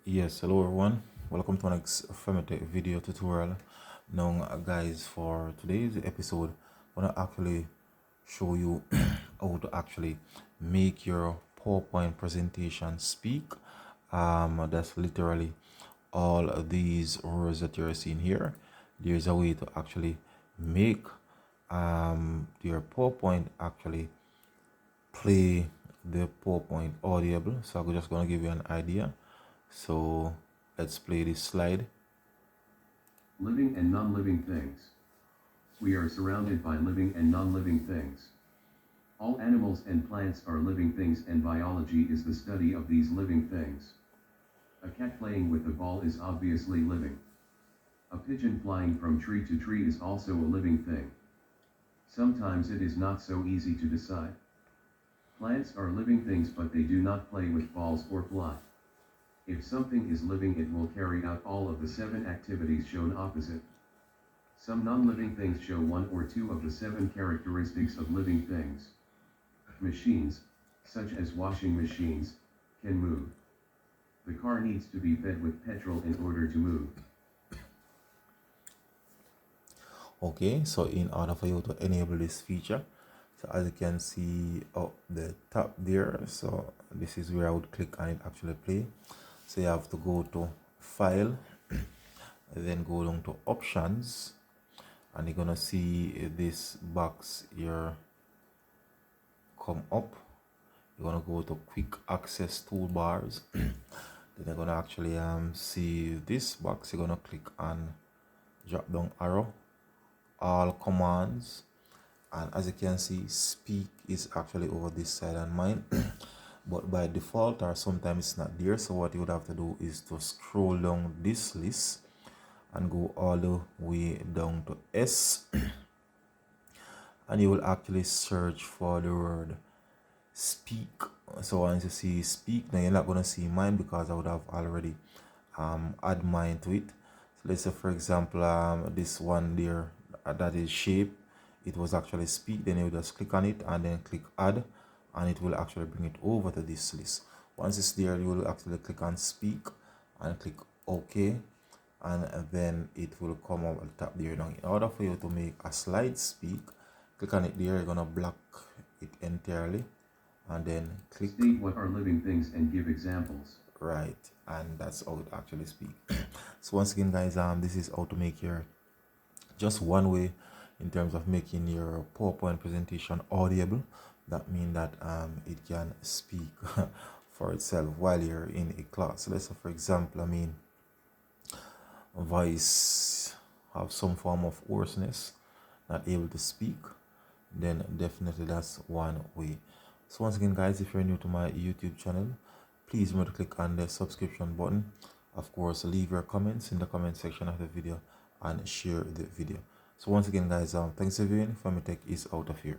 Yes, hello everyone. Welcome to our next Femitech video tutorial. Now, guys, for today's episode, I'm gonna actually show you how to actually make your PowerPoint presentation speak. That's literally all of these words that you're seeing here. There's a way to actually make your PowerPoint actually play the PowerPoint audible. So I'm just gonna give you an idea. So let's play this slide. Living and non-living things. We are surrounded by living and non-living things. All animals and plants are living things, and biology is the study of these living things. A cat playing with a ball is obviously living. A pigeon flying from tree to tree is also a living thing. Sometimes it is not so easy to decide. Plants are living things, but they do not play with balls or fly. If something is living, it will carry out all of the 7 activities shown opposite. Some non-living things show 1 or 2 of the 7 characteristics of living things. Machines, such as washing machines, can move. The car needs to be fed with petrol in order to move. Okay, so in order for you to enable this feature, so as you can see up the top there, so this is where I would click on it actually play. So you have to go to file, then go down to options, and you're gonna see this box here come up. You're gonna go to quick access toolbars. Then you're gonna actually see this box. You're gonna click on drop down arrow, all commands, and as you can see, speak is actually over this side and mine. But by default, or sometimes it's not there. So what you would have to do is to scroll down this list and go all the way down to S, and you will actually search for the word speak. So once you see speak, now you're not going to see mine because I would have already add mine to it. So let's say, for example, this one there, that is shape, it was actually speak. Then you just click on it and then click add, and it will actually bring it over to this list. Once it's there, you will actually click on speak and click OK, and then it will come up at the top there. Now, in order for you to make a slide speak, click on it there. You're gonna block it entirely, and then click state what are living things and give examples. Right, and that's how it actually speak. So once again, guys, this is how to make your just one way in terms of making your PowerPoint presentation audible. That means that it can speak for itself while you're in a class. So let's say, for example, voice have some form of hoarseness, not able to speak, then definitely that's one way. So once again, guys, if you're new to my YouTube channel, please remember to click on the subscription button. Of course, leave your comments in the comment section of the video and share the video. So once again, guys, thanks for viewing. Femitech is out of here.